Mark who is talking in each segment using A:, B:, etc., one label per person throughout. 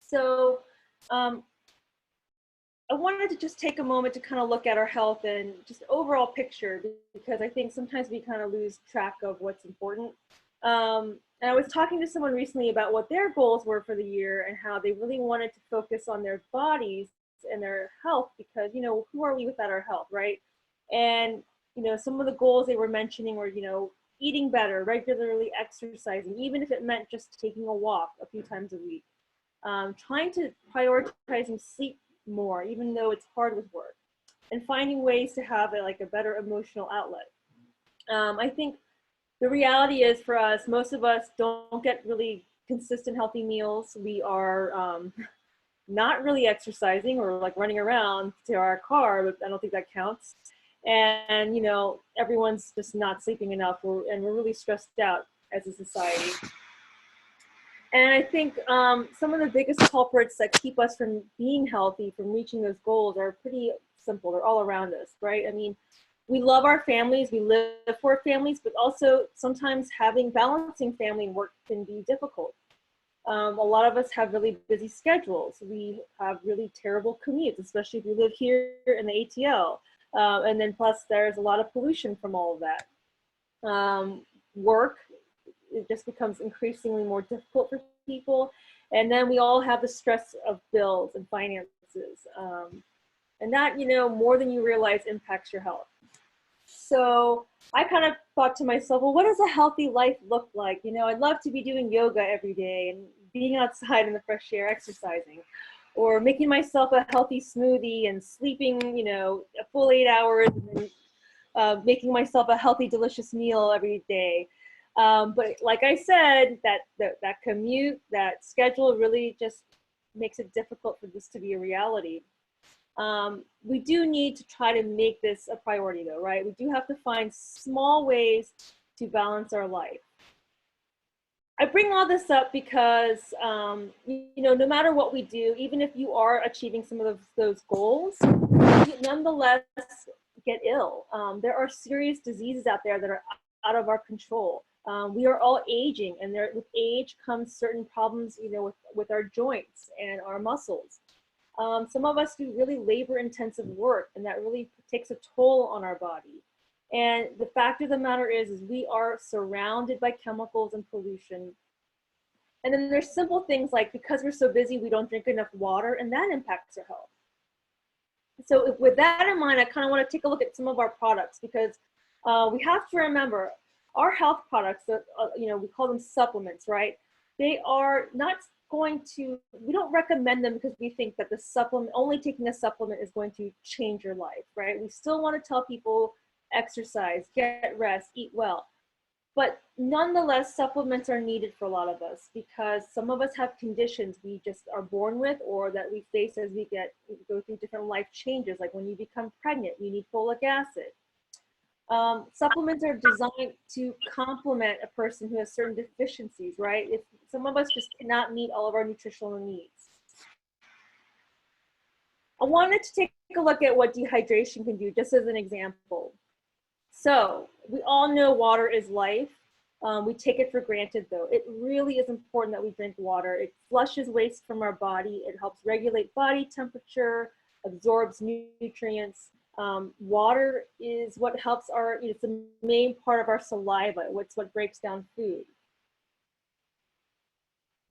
A: So I wanted to just take a moment to kind of look at our health and just overall picture, because I think sometimes we kind of lose track of what's important. And I was talking to someone recently about what their goals were for the year and how they really wanted to focus on their bodies and their health, because, who are we without our health, right? And, some of the goals they were mentioning were, eating better, regularly exercising, even if it meant just taking a walk a few times a week. Trying to prioritizing sleep more, even though it's hard with work, and finding ways to have a better emotional outlet. I think the reality is, for us, most of us don't get really consistent healthy meals. We are not really exercising, or like running around to our car, but I don't think that counts. And everyone's just not sleeping enough, and we're really stressed out as a society. And I think some of the biggest culprits that keep us from being healthy, from reaching those goals, are pretty simple. They're all around us, right? I mean, we love our families, we live for our families, but also sometimes balancing family and work can be difficult. A lot of us have really busy schedules. We have really terrible commutes, especially if you live here in the ATL. And then plus there's a lot of pollution from all of that. Work, it just becomes increasingly more difficult for people. And then we all have the stress of bills and finances. And that, more than you realize, impacts your health. So I kind of thought to myself, well, what does a healthy life look like? I'd love to be doing yoga every day and being outside in the fresh air, exercising, or making myself a healthy smoothie and sleeping, a full 8 hours, and making myself a healthy, delicious meal every day. But like I said, that commute, that schedule really just makes it difficult for this to be a reality. We do need to try to make this a priority, though, right? We do have to find small ways to balance our life. I bring all this up because, no matter what we do, even if you are achieving some of those goals, you nonetheless get ill. There are serious diseases out there that are out of our control. We are all aging, and with age comes certain problems, with our joints and our muscles. Some of us do really labor-intensive work, and that really takes a toll on our body. And the fact of the matter is we are surrounded by chemicals and pollution. And then there's simple things like, because we're so busy, we don't drink enough water, and that impacts our health. So with that in mind, I kind of want to take a look at some of our products, because we have to remember our health products, we call them supplements, right? They are not we don't recommend them because we think that only taking a supplement is going to change your life, right? We still want to tell people exercise, get rest, eat well. But nonetheless, supplements are needed for a lot of us, because some of us have conditions we just are born with, or that we face as we go through different life changes. Like when you become pregnant, you need folic acid. Supplements are designed to complement a person who has certain deficiencies, right? If some of us just cannot meet all of our nutritional needs. I wanted to take a look at what dehydration can do, just as an example. So we all know water is life. We take it for granted, though. It really is important that we drink water. It flushes waste from our body. It helps regulate body temperature, absorbs nutrients. Water is what helps it's the main part of our saliva. It's what breaks down food.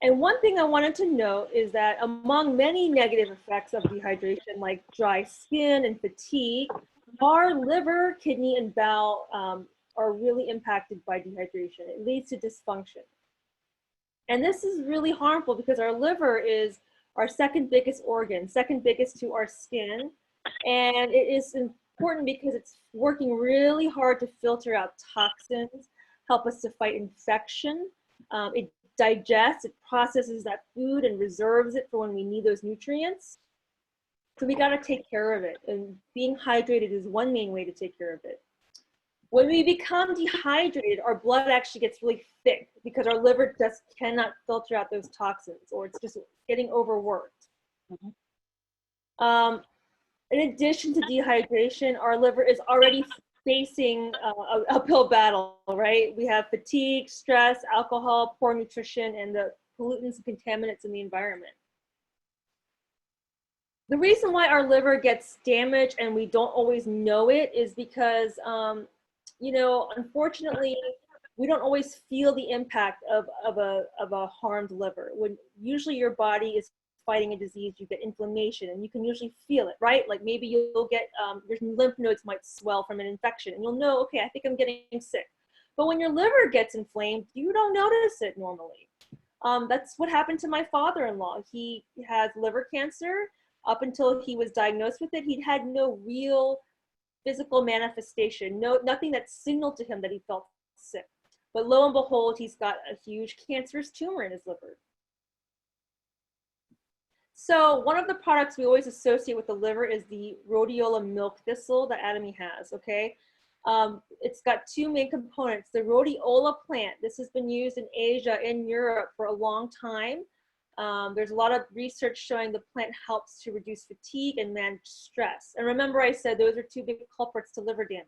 A: And one thing I wanted to note is that among many negative effects of dehydration, like dry skin and fatigue, our liver, kidney, and bowel are really impacted by dehydration. It leads to dysfunction. And this is really harmful because our liver is our second biggest organ, second biggest to our skin. And it is important because it's working really hard to filter out toxins, help us to fight infection. It digests, it processes that food and reserves it for when we need those nutrients. So we got to take care of it. And being hydrated is one main way to take care of it. When we become dehydrated, our blood actually gets really thick because our liver just cannot filter out those toxins, or it's just getting overworked. In addition to dehydration, our liver is already facing an uphill battle, right? We have fatigue, stress, alcohol, poor nutrition, and the pollutants and contaminants in the environment. The reason why our liver gets damaged and we don't always know it is because, you know, unfortunately, we don't always feel the impact of a harmed liver. When usually your body is fighting a disease, you get inflammation and you can usually feel it, right? Like maybe you'll get, your lymph nodes might swell from an infection and you'll know, okay, I think I'm getting sick. But when your liver gets inflamed, you don't notice it normally. That's what happened to my father-in-law. He has liver cancer. Up until he was diagnosed with it, he'd had no real physical manifestation, nothing that signaled to him that he felt sick. But lo and behold, he's got a huge cancerous tumor in his liver. So one of the products we always associate with the liver is the rhodiola milk thistle that Atomy has, okay? It's got two main components. The rhodiola plant, this has been used in Asia and Europe for a long time. There's a lot of research showing the plant helps to reduce fatigue and manage stress. And remember I said those are two big culprits to liver damage.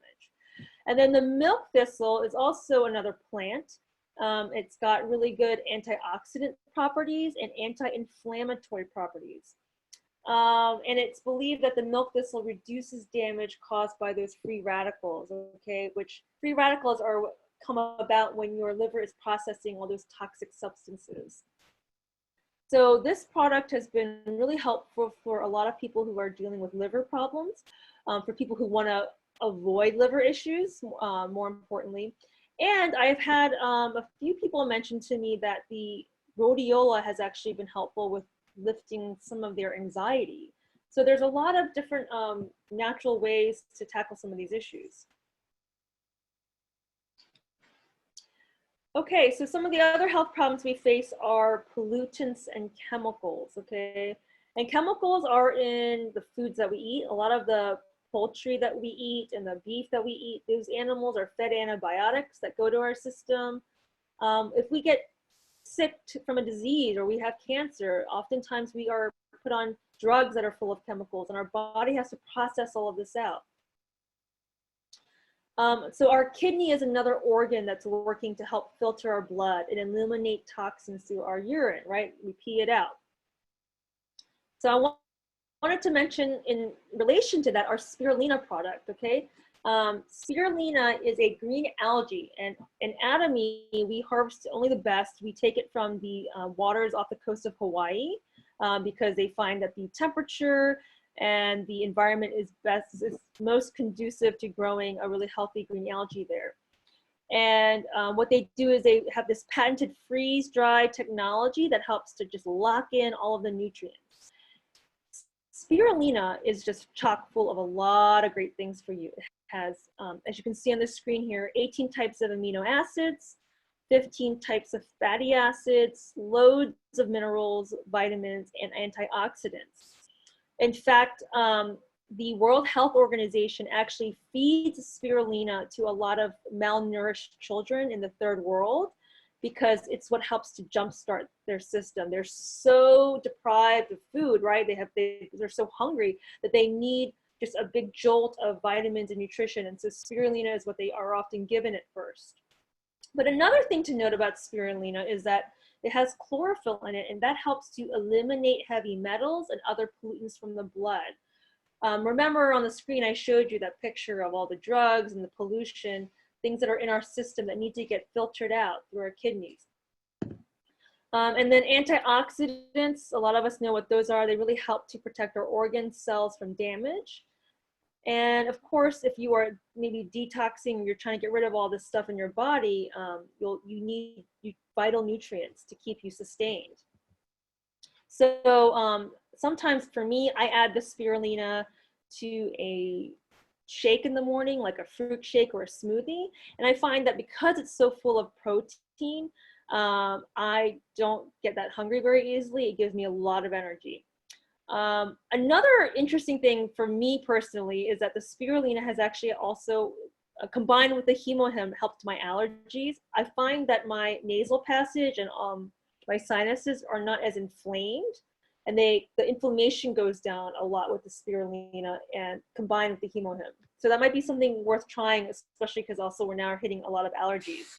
A: And then the milk thistle is also another plant. It's got really good antioxidant properties and anti-inflammatory properties. And it's believed that the milk thistle reduces damage caused by those free radicals, okay? Which free radicals are what come about when your liver is processing all those toxic substances. So this product has been really helpful for a lot of people who are dealing with liver problems, for people who want to avoid liver issues, more importantly. And I've had a few people mention to me that the rhodiola has actually been helpful with lifting some of their anxiety. So there's a lot of different natural ways to tackle some of these issues. Okay, so some of the other health problems we face are pollutants and chemicals, okay? And chemicals are in the foods that we eat. A lot of the poultry that we eat and the beef that we eat, those animals are fed antibiotics that go to our system. If we get sick from a disease or we have cancer, oftentimes we are put on drugs that are full of chemicals and our body has to process all of this out. So our kidney is another organ that's working to help filter our blood and eliminate toxins through our urine, right? We pee it out. So I wanted to mention in relation to that, our spirulina product, okay? Spirulina is a green algae, and in Atomy, we harvest only the best. We take it from the waters off the coast of Hawaii because they find that the temperature and the environment is most conducive to growing a really healthy green algae there. And what they do is they have this patented freeze dry technology that helps to just lock in all of the nutrients. Spirulina is just chock full of a lot of great things for you. It has, as you can see on the screen here, 18 types of amino acids, 15 types of fatty acids, loads of minerals, vitamins, and antioxidants. In fact, the World Health Organization actually feeds spirulina to a lot of malnourished children in the third world because it's what helps to jumpstart their system. They're so deprived of food, right? They're so hungry that they need just a big jolt of vitamins and nutrition. And so spirulina is what they are often given at first. But another thing to note about spirulina is that it has chlorophyll in it, and that helps to eliminate heavy metals and other pollutants from the blood. Remember on the screen, I showed you that picture of all the drugs and the pollution, things that are in our system that need to get filtered out through our kidneys. And then antioxidants, a lot of us know what those are. They really help to protect our organ cells from damage. And of course, if you are maybe detoxing, you're trying to get rid of all this stuff in your body, you need vital nutrients to keep you sustained. So sometimes for me, I add the spirulina to a shake in the morning, like a fruit shake or a smoothie. And I find that because it's so full of protein, I don't get that hungry very easily. It gives me a lot of energy. Another interesting thing for me personally is that the spirulina has actually also combined with the hemohim helped my allergies. I find that my nasal passage and my sinuses are not as inflamed, and the inflammation goes down a lot with the spirulina and combined with the hemohim. So that might be something worth trying, especially because also we're now hitting a lot of allergies.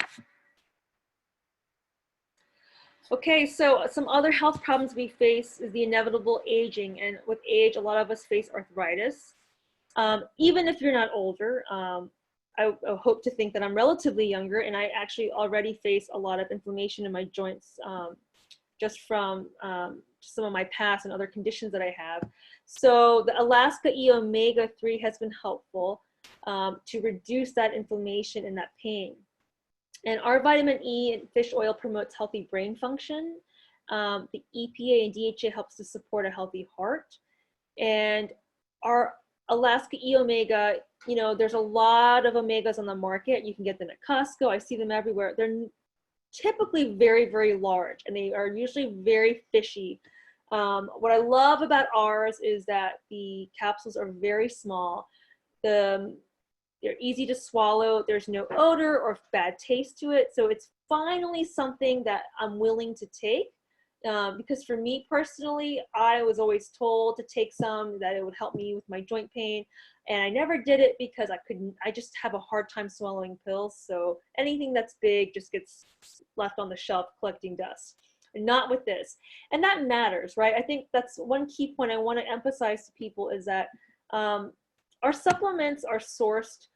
A: Okay, so some other health problems we face is the inevitable aging, and with age, a lot of us face arthritis. Even if you're not older, I hope to think that I'm relatively younger, and I actually already face a lot of inflammation in my joints just from some of my past and other conditions that I have. So the Alaska E omega 3 has been helpful to reduce that inflammation and that pain. And our vitamin E in fish oil promotes healthy brain function. The EPA and DHA helps to support a healthy heart. And our Alaska E omega, you know, there's a lot of omegas on the market. You can get them at Costco. I see them everywhere. They're typically very, very large, and they are usually very fishy. What I love about ours is that the capsules are very small. They're easy to swallow. There's no odor or bad taste to it. So it's finally something that I'm willing to take. Because for me personally, I was always told to take some, that it would help me with my joint pain. And I never did it because I just have a hard time swallowing pills. So anything that's big just gets left on the shelf collecting dust. And not with this. And that matters, right? I think that's one key point I want to emphasize to people is that our supplements are sourced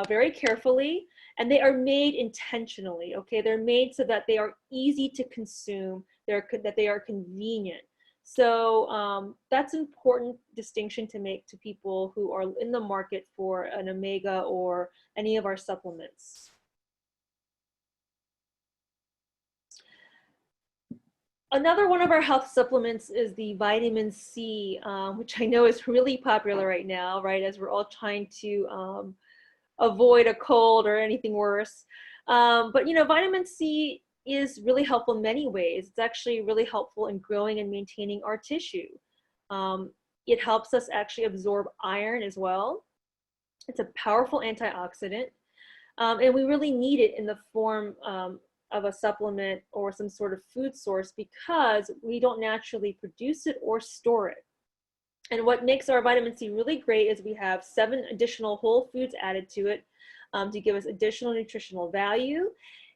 A: very carefully, and they are made intentionally, okay? They're made so that they are easy to consume, that they are convenient. So that's an important distinction to make to people who are in the market for an omega or any of our supplements. Another one of our health supplements is the vitamin C, which I know is really popular right now, right? As we're all trying to avoid a cold or anything worse. But you know, vitamin C is really helpful in many ways. It's actually really helpful in growing and maintaining our tissue. It helps us actually absorb iron as well. It's a powerful antioxidant. And we really need it in the form of a supplement or some sort of food source because we don't naturally produce it or store it. And what makes our vitamin C really great is we have 7 additional whole foods added to it to give us additional nutritional value.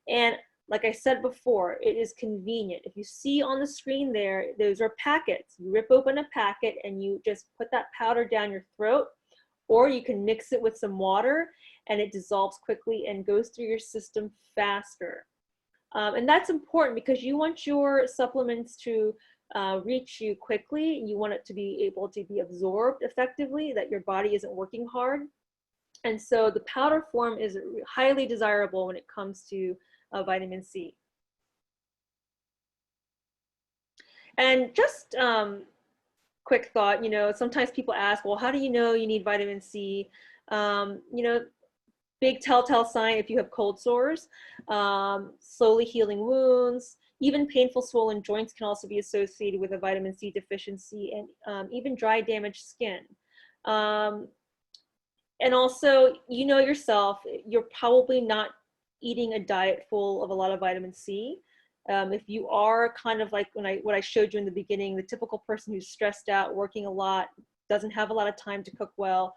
A: And like I said before, it is convenient. If you see on the screen there, those are packets. You rip open a packet and you just put that powder down your throat, or you can mix it with some water and it dissolves quickly and goes through your system faster. And that's important because you want your supplements to reach you quickly. You want it to be able to be absorbed effectively, that your body isn't working hard. And so the powder form is highly desirable when it comes to vitamin C. And just quick thought, you know, sometimes people ask, well, how do you know you need vitamin C? You know, big telltale sign if you have cold sores, slowly healing wounds, even painful swollen joints can also be associated with a vitamin C deficiency, and even dry damaged skin. And also, you know yourself, you're probably not eating a diet full of a lot of vitamin C. If you are kind of like what I showed you in the beginning, the typical person who's stressed out, working a lot, doesn't have a lot of time to cook well,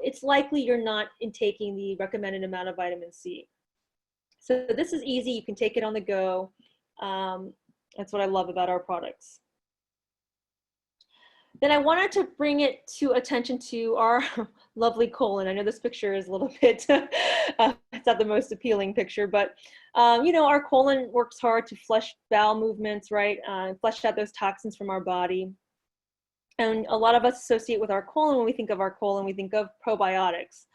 A: it's likely you're not intaking the recommended amount of vitamin C. So this is easy. You can take it on the go. That's what I love about our products. Then I wanted to bring it to attention to our lovely colon. I know this picture is a little bit, it's not the most appealing picture, but you know, our colon works hard to flush bowel movements, right? Flush out those toxins from our body. And a lot of us associate with our colon, when we think of our colon, we think of probiotics.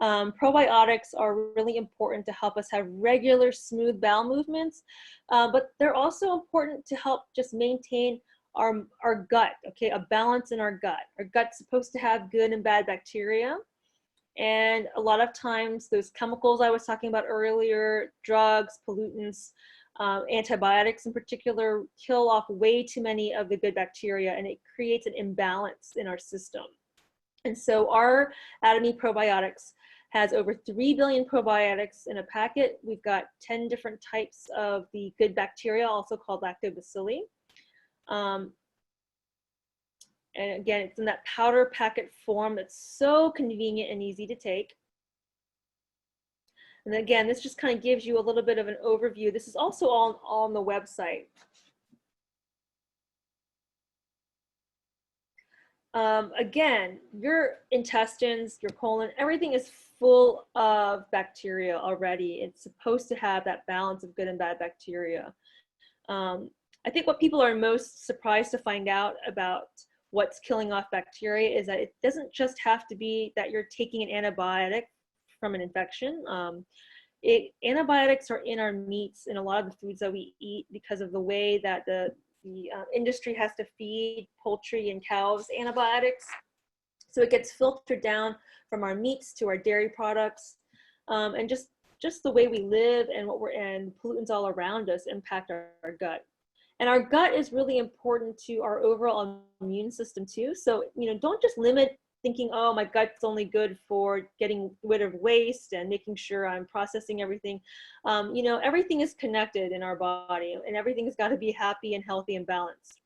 A: Probiotics are really important to help us have regular, smooth bowel movements, but they're also important to help just maintain our gut, okay, a balance in our gut. Our gut's supposed to have good and bad bacteria. And a lot of times those chemicals I was talking about earlier, drugs, pollutants, antibiotics in particular, kill off way too many of the good bacteria, and it creates an imbalance in our system. And so our Atomy probiotics has over 3 billion probiotics in a packet. We've got 10 different types of the good bacteria, also called lactobacilli. And again, it's in that powder packet form that's so convenient and easy to take. And again, this just kind of gives you a little bit of an overview. This is also all on the website. Again, your intestines, your colon, everything is full of bacteria already. It's supposed to have that balance of good and bad bacteria. Um, I think what people are most surprised to find out about what's killing off bacteria is that it doesn't just have to be that you're taking an antibiotic from an infection. Antibiotics are in our meats and a lot of the foods that we eat because of the way that the industry has to feed poultry and cows antibiotics. So it gets filtered down from our meats to our dairy products, and just the way we live and pollutants all around us impact our gut. And our gut is really important to our overall immune system too. So, don't just limit thinking, oh, my gut's only good for getting rid of waste and making sure I'm processing everything. Everything is connected in our body and everything's got to be happy and healthy and balanced.